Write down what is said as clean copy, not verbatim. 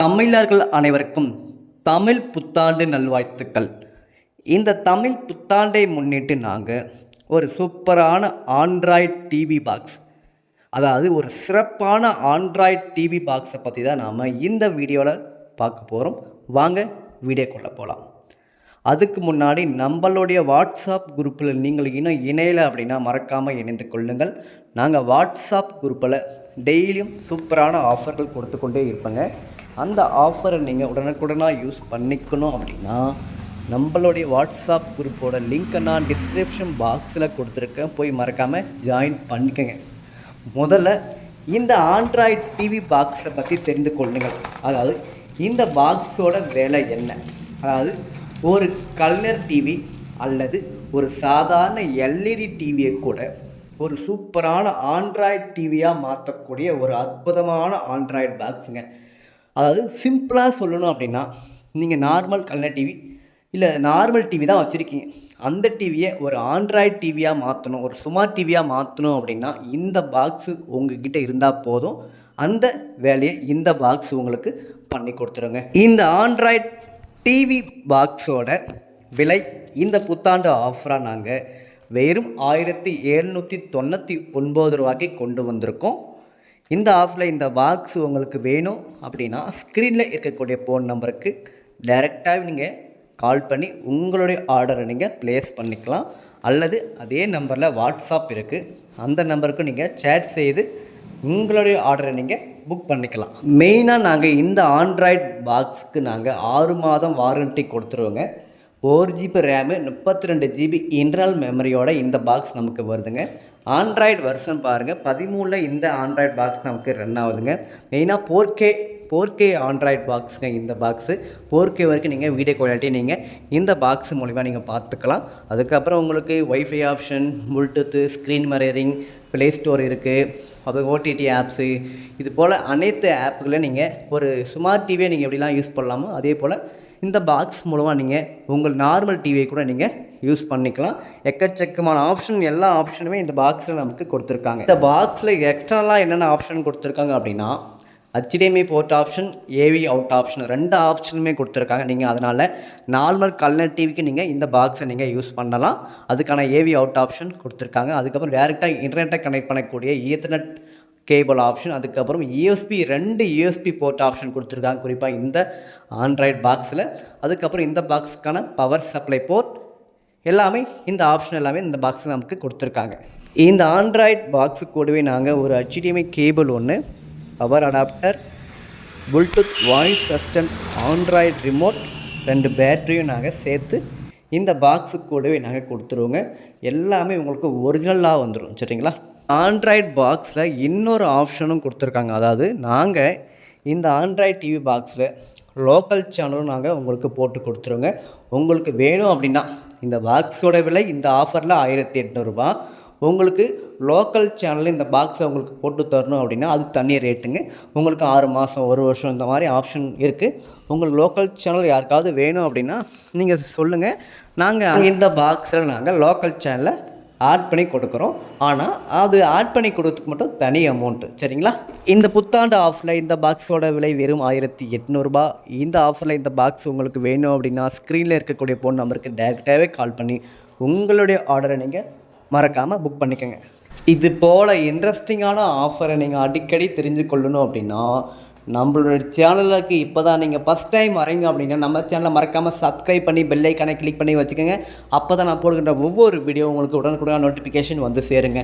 தமிழர்கள் அனைவருக்கும் தமிழ் புத்தாண்டு நல்வாழ்த்துக்கள். இந்த தமிழ் புத்தாண்டை முன்னிட்டு நாங்கள் ஒரு சூப்பரான ஆண்ட்ராய்ட் டிவி பாக்ஸ், அதாவது ஒரு சிறப்பான ஆண்ட்ராய்ட் டிவி பாக்ஸை பற்றி தான் நாம் இந்த வீடியோவில் பார்க்க போகிறோம். வாங்க வீடியோக்குள்ளே போகலாம். அதுக்கு முன்னாடி நம்மளுடைய வாட்ஸ்அப் குரூப்பில் நீங்கள் இன்னும் இணையலை அப்படின்னா மறக்காமல் இணைந்து கொள்ளுங்கள். நாங்கள் வாட்ஸ்அப் குரூப்பில் டெய்லியும் சூப்பரான ஆஃபர்கள் கொடுத்து கொண்டே இருப்பேங்க. அந்த ஆஃபரை நீங்கள் உடனுக்குடனாக யூஸ் பண்ணிக்கணும் அப்படின்னா நம்மளுடைய வாட்ஸ்அப் குரூப்போட லிங்க்கை நான் டிஸ்கிரிப்ஷன் பாக்ஸில் கொடுத்துருக்கேன், போய் மறக்காமல் ஜாயின் பண்ணிக்கோங்க. முதல்ல இந்த ஆண்ட்ராய்ட் டிவி பாக்ஸை பற்றி தெரிந்து கொள்ளுங்கள். அதாவது இந்த பாக்ஸோட வேலை என்ன, அதாவது ஒரு கலர் டிவி அல்லது ஒரு சாதாரண எல்இடி டிவியை கூட ஒரு சூப்பரான ஆண்ட்ராய்ட் டிவியாக மாற்றக்கூடிய ஒரு அற்புதமான ஆண்ட்ராய்ட் பாக்ஸுங்க. அதாவது சிம்பிளாக சொல்லணும் அப்படின்னா, நீங்கள் நார்மல் கலர் டிவி இல்லை நார்மல் டிவி தான் வச்சுருக்கீங்க, அந்த டிவியை ஒரு ஆண்ட்ராய்ட் டிவியாக மாற்றணும், ஒரு ஸ்மார்ட் டிவியாக மாற்றணும் அப்படின்னா இந்த பாக்ஸு உங்ககிட்ட இருந்தால் போதும். அந்த வேலையை இந்த பாக்ஸ் உங்களுக்கு பண்ணி கொடுத்துருங்க. இந்த ஆண்ட்ராய்ட் டிவி பாக்ஸோட விலை இந்த புத்தாண்டு ஆஃபராக நாங்கள் வெறும் 1799 ரூபாய்க்கு கொண்டு வந்திருக்கோம். இந்த ஆஃபரில் இந்த பாக்ஸ் உங்களுக்கு வேணும் அப்படின்னா ஸ்க்ரீனில் இருக்கக்கூடிய ஃபோன் நம்பருக்கு டைரெக்டாக நீங்கள் கால் பண்ணி உங்களுடைய ஆர்டரை நீங்கள் ப்ளேஸ் பண்ணிக்கலாம். அல்லது அதே நம்பரில் வாட்ஸ்அப் இருக்குது, அந்த நம்பருக்கு நீங்கள் சேட் செய்து உங்களுடைய ஆர்டரை நீங்கள் புக் பண்ணிக்கலாம். மெயினாக நாங்கள் இந்த ஆண்ட்ராய்ட் பாக்ஸுக்கு நாங்கள் 6 மாதம் வாரண்ட்டி கொடுத்துருவோங்க. 4 GB ரேமு 32 GB இன்டர்னல் மெமரியோட இந்த பாக்ஸ் நமக்கு வருதுங்க. ஆண்ட்ராய்டு வெர்ஷன் பாருங்கள் 13 இந்த ஆண்ட்ராய்ட் பாக்ஸ் நமக்கு ரன் ஆகுதுங்க. மெயினாக 4K ஆண்ட்ராய்ட் பாக்ஸுங்க. இந்த பாக்ஸு 4K வரைக்கும் நீங்கள் வீடியோ குவாலிட்டி நீங்கள் இந்த பாக்ஸ் மூலிமா நீங்கள் பார்த்துக்கலாம். அதுக்கப்புறம் உங்களுக்கு wifi option, bluetooth, screen mirroring, play store இருக்குது, அது ஓடிடி ஆப்ஸு, இது போல் அனைத்து ஆப்புகளையும் நீங்கள் ஒரு ஸ்மார்ட் டிவியை நீங்கள் எப்படிலாம் யூஸ் பண்ணலாமோ அதே போல் இந்த பாக்ஸ் மூலமாக நீங்கள் உங்கள் நார்மல் டிவியை கூட நீங்கள் யூஸ் பண்ணிக்கலாம். எக்கச்சக்கமான ஆப்ஷன், எல்லா ஆப்ஷனுமே இந்த பாக்ஸில் நமக்கு கொடுத்துருக்காங்க. இந்த பாக்ஸில் எக்ஸ்ட்ராலாம் என்னென்ன ஆப்ஷன் கொடுத்துருக்காங்க அப்படின்னா HDMI port option, AV out option, 2 ஆப்ஷனுமே கொடுத்துருக்காங்க. நீங்கள் அதனால் நார்மல் கலர் டிவிக்கு நீங்கள் இந்த பாக்ஸை நீங்கள் யூஸ் பண்ணலாம். அதுக்கான AV அவுட் ஆப்ஷன் கொடுத்துருக்காங்க. அதுக்கப்புறம் டேரெக்டாக இன்டர்நெட்டை கனெக்ட் பண்ணக்கூடிய ஈத்தர்நெட் கேபிள் ஆப்ஷன், அதுக்கப்புறம் USB 2 USB போர்ட் ஆப்ஷன் கொடுத்துருக்காங்க குறிப்பாக இந்த ஆண்ட்ராய்ட் பாக்ஸில். அதுக்கப்புறம் இந்த பாக்ஸுக்கான பவர் சப்ளை போர்ட் எல்லாமே, இந்த ஆப்ஷன் எல்லாமே இந்த பாக்ஸில் நமக்கு கொடுத்துருக்காங்க. இந்த ஆண்ட்ராய்ட் பாக்ஸு கூடவே நாங்கள் ஒரு HDMI கேபிள் ஒன்று, power adapter, Bluetooth voice assistant, Android remote, 2 பேட்டரியும் நாங்கள் சேர்த்து இந்த பாக்ஸு கூடவே நாங்கள் கொடுத்துருவோங்க. எல்லாமே உங்களுக்கு ஒரிஜினலாக வந்துடும், சரிங்களா? ஆண்ட்ராய்ட் பாக்ஸில் இன்னொரு ஆப்ஷனும் கொடுத்துருக்காங்க. அதாவது நாங்கள் இந்த ஆண்ட்ராய்ட் டிவி பாக்ஸில் லோக்கல் சேனலும் நாங்கள் உங்களுக்கு போட்டு கொடுத்துருவோங்க. உங்களுக்கு வேணும் அப்படின்னா இந்த பாக்ஸோட விலை இந்த ஆஃபரில் 1800 ரூபா. உங்களுக்கு லோக்கல் சேனலில் இந்த பாக்ஸை உங்களுக்கு போட்டு தரணும் அப்படின்னா அது தனி ரேட்டுங்க. உங்களுக்கு 6 மாதம் 1 வருஷம் இந்த மாதிரி ஆப்ஷன் இருக்குது. உங்களுக்கு லோக்கல் சேனல் யாருக்காவது வேணும் அப்படின்னா நீங்கள் சொல்லுங்கள். நாங்கள் இந்த பாக்ஸில் நாங்கள் லோக்கல் சேனலை ஆட் பண்ணி கொடுக்குறோம். ஆனால் அது ஆட் பண்ணி கொடுத்ததுக்கு மட்டும் தனி அமௌண்ட்டு, சரிங்களா? இந்த புத்தாண்டு ஆஃபரில் இந்த பாக்ஸோட விலை வெறும் 1800 ரூபா. இந்த ஆஃபரில் இந்த பாக்ஸ் உங்களுக்கு வேணும் அப்படின்னா ஸ்க்ரீனில் இருக்கக்கூடிய ஃபோன் நம்பருக்கு டேரெக்டாகவே கால் பண்ணி உங்களுடைய ஆர்டரை நீங்கள் மறக்காமல் புக் பண்ணிக்கோங்க. இது போல் இன்ட்ரெஸ்டிங்கான ஆஃபரை நீங்கள் அடிக்கடி தெரிஞ்சு கொள்ளணும் அப்படின்னா நம்மளோட சேனலுக்கு இப்போ தான் நீங்கள் ஃபஸ்ட் டைம் வரீங்க அப்படின்னா நம்ம சேனலை மறக்காமல் சப்ஸ்கிரைப் பண்ணி பெல் ஐக்கானை கிளிக் பண்ணி வச்சுக்கோங்க. அப்போ தான் நான் போடுகின்ற ஒவ்வொரு வீடியோ உங்களுக்கு உடனுக்குடன் நோட்டிஃபிகேஷன் வந்து சேருங்க.